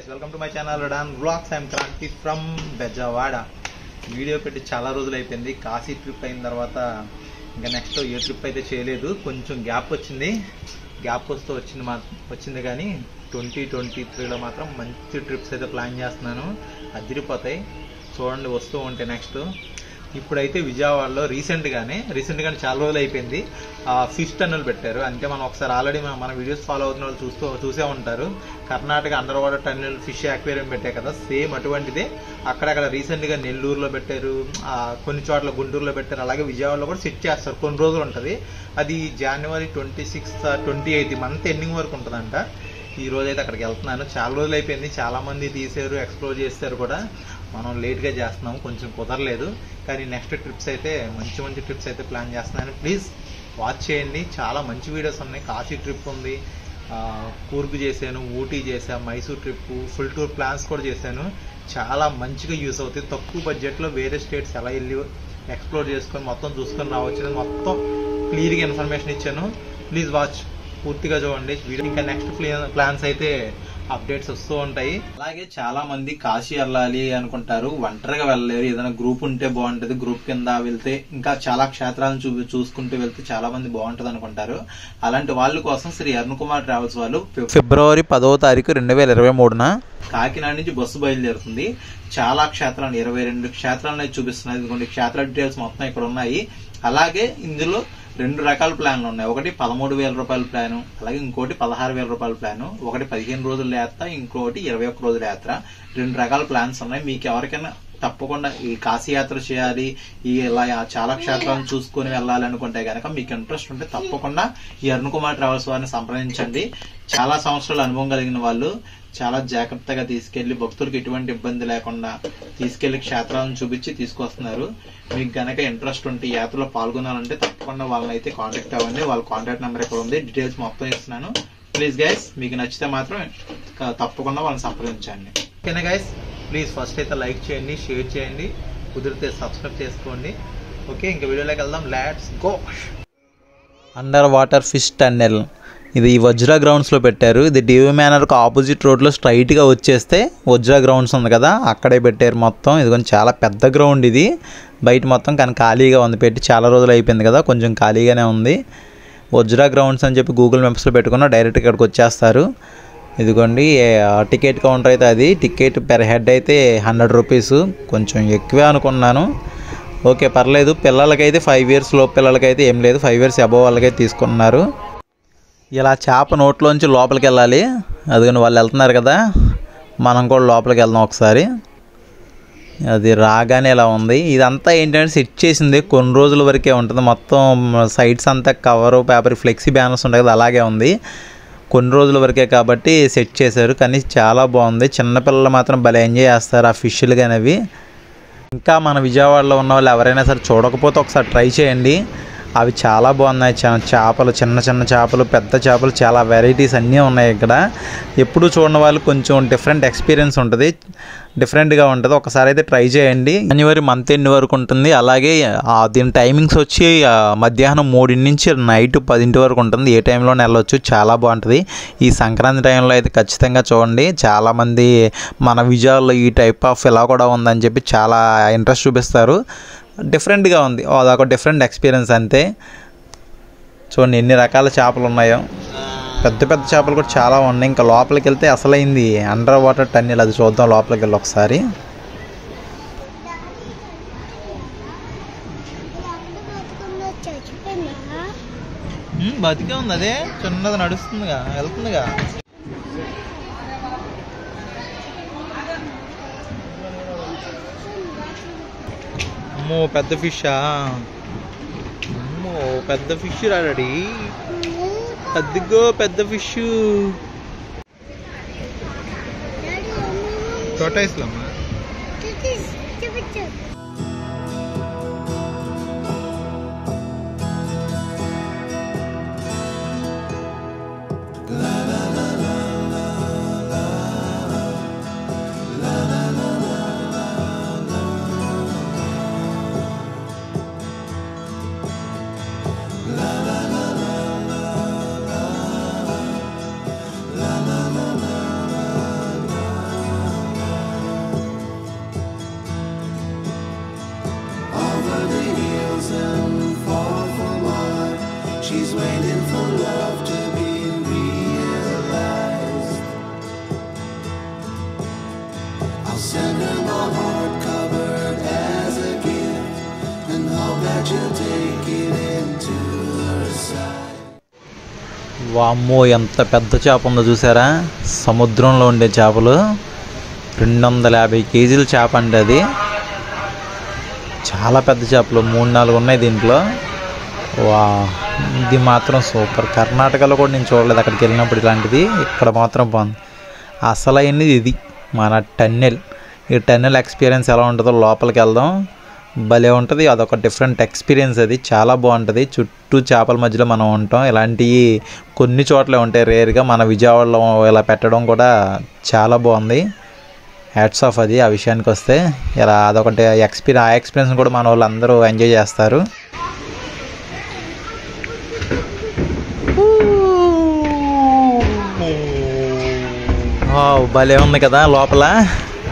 Guys, welcome to my channel Don vlogs. I'm Kranthi from Bezawada. Video పెట్టి చాలా రోజులు అయిపోయింది. కాశీ ట్రిప్ అయిన తర్వాత ఇంకా నెక్స్ట్ ఏ ట్రిప్ అయితే చేయలేదు. కొంచెం గ్యాప్ వచ్చింది. గ్యాప్ వస్తూ వచ్చింది కానీ 2023లో మాత్రం మంచి ట్రిప్స్ అయితే ప్లాన్ చేస్తున్నాను. అదిరిపోతాయి, చూడండి వస్తూ ఉంటే. నెక్స్ట్ ఇప్పుడైతే విజయవాడలో రీసెంట్గానే చాలా రోజులు అయిపోయింది ఫిష్ టన్నెల్ పెట్టారు. అంటే మనం ఒకసారి ఆల్రెడీ మన వీడియోస్ ఫాలో అవుతున్న వాళ్ళు చూసే ఉంటారు. Karnataka under water tunnel fish aquarium పెట్టారు కదా, సేమ్ అటువంటిదే అక్కడక్కడ రీసెంట్గా నెల్లూరులో పెట్టారు, కొన్ని చోట్ల గుంటూరులో పెట్టారు. అలాగే విజయవాడలో కూడా సెట్ చేస్తారు, కొన్ని రోజులు ఉంటుంది. అది జనవరి 26, 28 మంత్ ఎండింగ్ వరకు ఉంటుందంట. ఈ రోజు అయితే అక్కడికి వెళ్తున్నాను. చాలా రోజులు అయిపోయింది, చాలా మంది తీసారు, ఎక్స్ప్లోర్ చేస్తారు కూడా. మనం లేట్గా చేస్తున్నాము, కొంచెం కుదరలేదు. కానీ నెక్స్ట్ ట్రిప్స్ అయితే మంచి ట్రిప్స్ అయితే ప్లాన్ చేస్తున్నాను. ప్లీజ్ వాచ్ చేయండి, చాలా మంచి వీడియోస్ ఉన్నాయి. కాశీ ట్రిప్ ఉంది, కూర్గు చేశాను, ఊటీ చేశాను, Mysore trip, full tour plans కూడా చేశాను. చాలా మంచిగా యూస్ అవుతాయి. తక్కువ బడ్జెట్లో వేరే స్టేట్స్ ఎలా వెళ్ళి ఎక్స్ప్లోర్ చేసుకొని మొత్తం చూసుకొని రావచ్చు, మొత్తం క్లియర్గా ఇన్ఫర్మేషన్ ఇచ్చాను. ప్లీజ్ వాచ్, పూర్తిగా చూడండి వీడియో. ఇంకా నెక్స్ట్ ప్లాన్స్ అయితే అప్డేట్స్ వస్తూ ఉంటాయి. అలాగే చాలా మంది కాశీ వెళ్ళాలి అనుకుంటారు, ఒంటరిగా వెళ్ళలేరు. ఏదైనా గ్రూప్ ఉంటే బాగుంటది, గ్రూప్ కింద వెళ్తే ఇంకా చాలా క్షేత్రాలను చూసుకుంటూ వెళ్తే చాలా మంది బాగుంటది అనుకుంటారు. అలాంటి వాళ్ళ కోసం శ్రీ అరుణ్ కుమార్ ట్రావెల్స్ వాళ్ళు ఫిబ్రవరి 10వ తారీఖు 2023న కాకినాడ నుంచి బస్సు బయలుదేరుతుంది. చాలా క్షేత్రాలు, 22 క్షేత్రాలను చూపిస్తున్నాయి. ఇదిగోండి క్షేత్ర డీటెయిల్స్ మొత్తం ఇక్కడ ఉన్నాయి. అలాగే ఇందులో 2 రకాల ప్లాన్లు ఉన్నాయి. ఒకటి 13,000 రూపాయల ప్లాను, అలాగే ఇంకోటి 16,000 రూపాయల ప్లాను. ఒకటి 15 రోజుల యాత్ర, ఇంకోటి 21 రోజుల యాత్ర. 2 రకాల ప్లాన్స్ ఉన్నాయి. మీకు ఎవరికైనా తప్పకుండా ఈ కాశీ యాత్ర చేయాలి, ఇలా చాలా క్షేత్రాలను చూసుకుని వెళ్ళాలి అనుకుంటే కనుక, మీకు ఇంట్రెస్ట్ ఉంటే తప్పకుండా ఈ అరుణ్ కుమార్ ట్రావెల్స్ వారిని సంప్రదించండి. చాలా సంవత్సరాల అనుభవం కలిగిన వాళ్ళు, చాలా జాగ్రత్తగా తీసుకెళ్లి భక్తులకు ఎటువంటి ఇబ్బంది లేకుండా తీసుకెళ్లి క్షేత్రాలను చూపించి తీసుకొస్తున్నారు. మీకు గనక ఇంట్రెస్ట్ ఉంటే యాత్రలో పాల్గొనాలంటే తప్పకుండా వాళ్ళని అయితే కాంటాక్ట్ అవ్వండి. వాళ్ళ కాంటాక్ట్ నెంబర్ ఇక్కడ ఉంది, డీటెయిల్స్ మొత్తం ఇస్తున్నాను. ప్లీజ్ గైస్, మీకు నచ్చితే మాత్రం తప్పకుండా వాళ్ళని సంప్రదించండి. ఓకేనా గైస్, ప్లీజ్ ఫస్ట్ అయితే లైక్ చేయండి, షేర్ చేయండి, కుదిరితే సబ్స్క్రైబ్ చేసుకోండి. ఓకే, ఇంకా వీడియోలోకి వెళ్దాం. Let's go. Under water fish tunnel ఇది వజ్రా గ్రౌండ్స్లో పెట్టారు. ఇది డివి మేనర్కి ఆపోజిట్ రోడ్లో స్ట్రైట్గా వచ్చేస్తే వజ్రా గ్రౌండ్స్ ఉంది కదా, అక్కడే పెట్టారు మొత్తం. ఇది కొంచెం చాలా పెద్ద గ్రౌండ్ ఇది. బయట మొత్తం కానీ ఖాళీగా ఉంది, పెట్టి చాలా రోజులు అయిపోయింది కదా, కొంచెం ఖాళీగానే ఉంది. వజ్రా గ్రౌండ్స్ అని చెప్పి గూగుల్ మ్యాప్స్లో పెట్టుకున్నా డైరెక్ట్ ఇక్కడికి వచ్చేస్తారు. ఇదిగోండి టికెట్ కౌంటర్ అయితే అది. టికెట్ పెర్ హెడ్ అయితే 100 రూపీస్, కొంచెం ఎక్కువే అనుకున్నాను. ఓకే పర్లేదు. పిల్లలకైతే 5 years లోపు పిల్లలకైతే ఏం లేదు, 5 years అబోవ్ వాళ్ళకైతే తీసుకున్నారు. ఇలా చేప నోట్లోంచి లోపలికి వెళ్ళాలి. అదిగోని వాళ్ళు వెళ్తున్నారు కదా, మనం కూడా లోపలికి వెళ్దాం ఒకసారి. అది రాగానే ఇలా ఉంది. ఇదంతా ఏంటంటే సెట్ చేసింది, కొన్ని రోజుల వరకే ఉంటుంది. మొత్తం సైడ్స్ అంతా కవరు పేపర్ ఫ్లెక్సీ బ్యానర్స్ ఉంటాయి కదా, అలాగే ఉంది. కొన్ని రోజుల వరకే కాబట్టి సెట్ చేశారు, కానీ చాలా బాగుంది. చిన్నపిల్లలు మాత్రం భలే ఎంజాయ్ చేస్తారు ఆ ఫిష్లు కానీ అవి. ఇంకా మన విజయవాడలో ఉన్న వాళ్ళు ఎవరైనా సరే చూడకపోతే ఒకసారి ట్రై చేయండి. అవి చాలా బాగున్నాయి. చేపలు, చిన్న చేపలు, పెద్ద చేపలు, చాలా వెరైటీస్ అన్నీ ఉన్నాయి ఇక్కడ. ఎప్పుడు చూడని వాళ్ళు కొంచెం డిఫరెంట్ ఎక్స్పీరియన్స్ ఉంటుంది, డిఫరెంట్గా ఉంటుంది. ఒకసారి అయితే ట్రై చేయండి. జనవరి మంత్ ఎండ్ వరకు ఉంటుంది. అలాగే దీని టైమింగ్స్ వచ్చి మధ్యాహ్నం 3 నుంచి నైట్ 10 వరకు ఉంటుంది. ఏ టైంలోనే వెళ్ళొచ్చు, చాలా బాగుంటుంది. ఈ సంక్రాంతి టైంలో అయితే ఖచ్చితంగా చూడండి. చాలామంది మన విజయాల్లో ఈ టైప్ ఆఫ్ ఇలా కూడా ఉందని చెప్పి చాలా ఇంట్రెస్ట్ చూపిస్తారు. డిఫరెంట్గా ఉంది, అదొక డిఫరెంట్ ఎక్స్పీరియన్స్ అంతే. చూడండి ఎన్ని రకాల చేపలు ఉన్నాయో, పెద్ద చేపలు కూడా చాలా ఉన్నాయి. ఇంకా లోపలికి వెళ్తే అసలైంది అండర్ వాటర్ టన్నెల్, అది చూద్దాం లోపలికి వెళ్ళి ఒకసారి. బతికే ఉంది, అదే చిన్నది నడుస్తుందిగా, వెళ్తుందిగా. అమ్మో పెద్ద ఫిషా, అమ్మో పెద్ద ఫిష్ రాడీ, అదిగో పెద్ద fish. టోటాయిస్లమ్మా. I'll send her my heart covered as a gift, and hope that she'll take it into her side. వామ్మో ఎంత పెద్ద చేప ఉందో చూసారా, సముద్రంలో ఉండే చేపలు. 250 కేజీల చేప అంటే అది చాలా పెద్ద చేపలు, 3-4 ఉన్నాయి దీంట్లో. వా, ఇది మాత్రం సూపర్. కర్ణాటకలో కూడా నేను చూడలేదు అక్కడికి వెళ్ళినప్పుడు ఇలాంటిది, ఇక్కడ మాత్రం బాగుంది. అసలైనది ఇది మన టన్నెల్. ఈ టన్నెల్ ఎక్స్పీరియన్స్ ఎలా ఉంటుందో లోపలికి వెళ్దాం, భలే ఉంటుంది. అదొక డిఫరెంట్ ఎక్స్పీరియన్స్, అది చాలా బాగుంటుంది. చుట్టూ చేపల మధ్యలో మనం ఉంటాం. ఇలాంటివి కొన్ని చోట్లే ఉంటాయి రేర్గా, మన విజయవాడలో ఇలా పెట్టడం కూడా చాలా బాగుంది. హ్యాట్స్ ఆఫ్ అది. ఆ విషయానికి వస్తే ఇలా అదొకటి ఆ ఎక్స్పీరియన్స్ కూడా మన వాళ్ళు అందరూ ఎంజాయ్ చేస్తారు. భలే ఉంది కదా లోపల.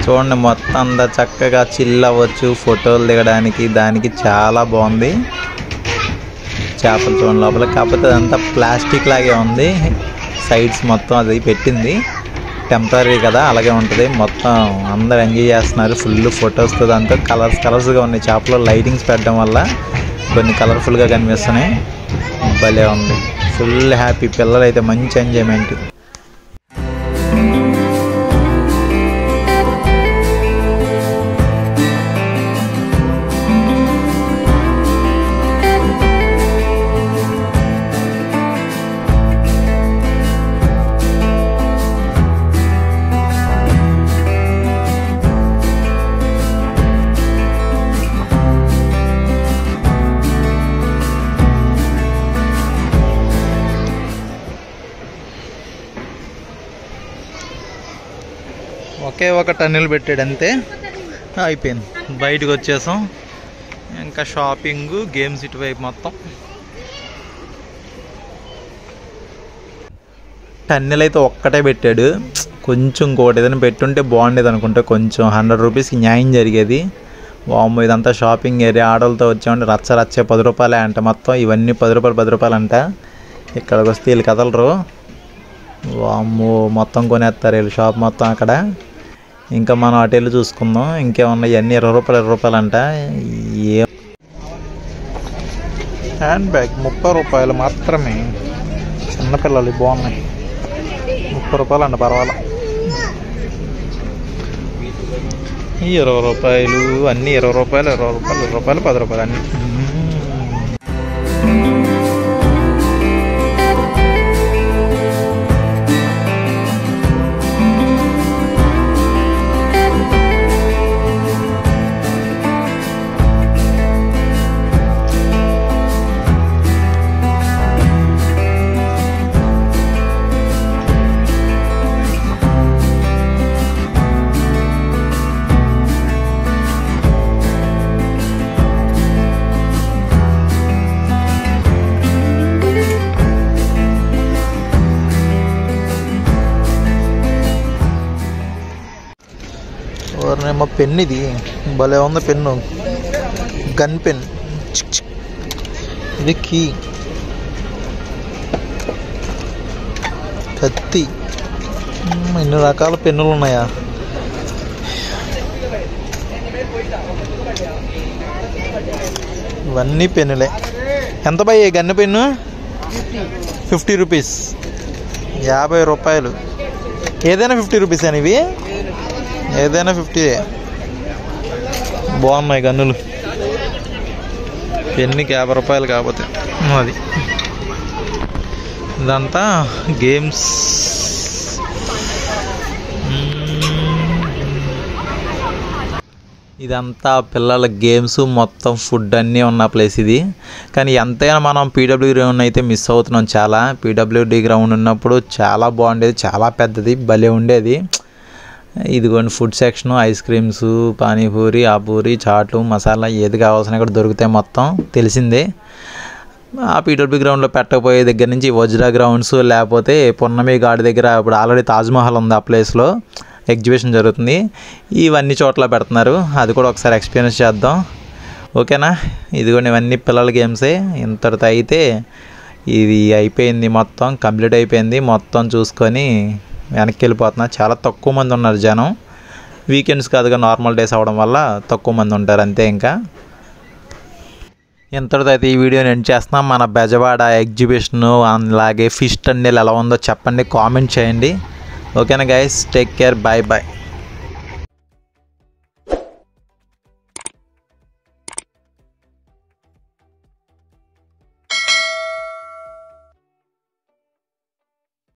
చూడండి మొత్తం అంతా చక్కగా చిల్ అవ్వచ్చు, ఫోటోలు దిగడానికి దానికి చాలా బాగుంది. చేపలు చూడండి లోపల, కాకపోతే అదంతా ప్లాస్టిక్ లాగే ఉంది. సైడ్స్ మొత్తం అది పెట్టింది, టెంపరీ కదా, అలాగే ఉంటుంది. మొత్తం అందరు ఎంజాయ్ చేస్తున్నారు, ఫుల్ ఫొటోస్తో. దాంతో కలర్స్గా ఉన్నాయి చేపలు. లైటింగ్స్ పెట్టడం వల్ల కొన్ని కలర్ఫుల్గా కనిపిస్తున్నాయి. భలే ఉంది, ఫుల్ హ్యాపీ. పిల్లలు అయితే మంచి ఎంజాయ్మెంట్. ఒకే ఒక టన్నెల్ పెట్టాడు అంతే, అయిపోయింది. బయటకు వచ్చేసాం. ఇంకా షాపింగ్, గేమ్స్ ఇటువైపు మొత్తం. టన్నెల్ అయితే ఒక్కటే పెట్టాడు. కొంచెం ఇంకోటి ఏదైనా పెట్టుంటే బాగుండేది అనుకుంటే, కొంచెం 100 రూపీస్కి న్యాయం జరిగేది. వామ్మో, ఇదంతా షాపింగ్ ఏరియా. ఆడోళ్ళతో వచ్చామంటే రచ్చ 10 రూపాయలే అంట మొత్తం. ఇవన్నీ 10 రూపాయలు అంట. ఇక్కడికి వస్తే వీళ్ళు కదలరు. వామ్మో, మొత్తం కొనేస్తారు వీళ్ళు షాప్ మొత్తం అక్కడ. ఇంకా మనం అటు వెళ్ళి చూసుకుందాం ఇంకేమన్నా. ఇవన్నీ 20 రూపాయలు అంట. ఏ హ్యాండ్ బ్యాగ్ 30 రూపాయలు మాత్రమే. చిన్నపిల్లలు బాగున్నాయి. 30 రూపాయలు అంట, పర్వాలా. ఈ 20 రూపాయలు అన్నీ 20 రూపాయలు 10 రూపాయలు అన్నీ. మా పెన్ ఇది భలే ఉంది. Pen gun pen. ఇది కీ, కత్తి. ఎన్ని రకాల పెన్నులు ఉన్నాయా. ఇవన్నీ పెన్నులే. ఎంత భయ్య గన్ను పెన్ను? 50 రూపీస్, 50 రూపాయలు. ఏదైనా 50 రూపీస్ అని ఇవి, ఏదైనా 50. బాగున్నాయి గన్నులు. పెన్నుకి 50 రూపాయలు కాకపోతే అది. ఇదంతా గేమ్స్. ఇదంతా పిల్లల గేమ్స్, మొత్తం ఫుడ్ అన్నీ ఉన్న ప్లేస్ ఇది. కానీ ఎంతైనా మనం పీడబ్ల్యూ గ్రౌండ్ అయితే మిస్ అవుతున్నాం చాలా. పీడబ్ల్యూడి గ్రౌండ్ ఉన్నప్పుడు చాలా బాగుండేది, చాలా పెద్దది, భలే ఉండేది. ఇదిగోండి food section, ice creams, panipuri, ఆపూరి, చాట్లు, మసాలా, ఏది కావాల్సిన కూడా దొరుకుతాయి మొత్తం, తెలిసిందే. ఆ పీడబ్ల్యూ గ్రౌండ్లో పెట్టకపోయే దగ్గర నుంచి వజ్రా గ్రౌండ్స్, లేకపోతే పున్నమి ఘాట్ దగ్గర ఇప్పుడు ఆల్రెడీ తాజ్మహల్ ఉంది, ఆ ప్లేస్లో ఎగ్జిబిషన్ జరుగుతుంది. ఇవన్నీ చోట్ల పెడుతున్నారు, అది కూడా ఒకసారి ఎక్స్పీరియన్స్ చేద్దాం. ఓకేనా? ఇదిగోండి ఇవన్నీ పిల్లల గేమ్సే. ఇంతటితో అయితే ఇది అయిపోయింది, మొత్తం కంప్లీట్ అయిపోయింది. మొత్తం చూసుకొని వెనక్కి వెళ్ళిపోతున్నా. చాలా తక్కువ మంది ఉన్నారు జనం. వీకెండ్స్ కాదుగా నార్మల్ డేస్ అవ్వడం వల్ల తక్కువ మంది ఉంటారు అంతే. ఇంకా ఇంతటితో అయితే ఈ వీడియోని ఎండ్ చేస్తున్నాం. మన బెజవాడ ఎగ్జిబిషన్ అలాగే ఫిష్ టన్నెల్ ఎలా ఉందో చెప్పండి, కామెంట్ చేయండి. ఓకేనా guys, take care, bye bye.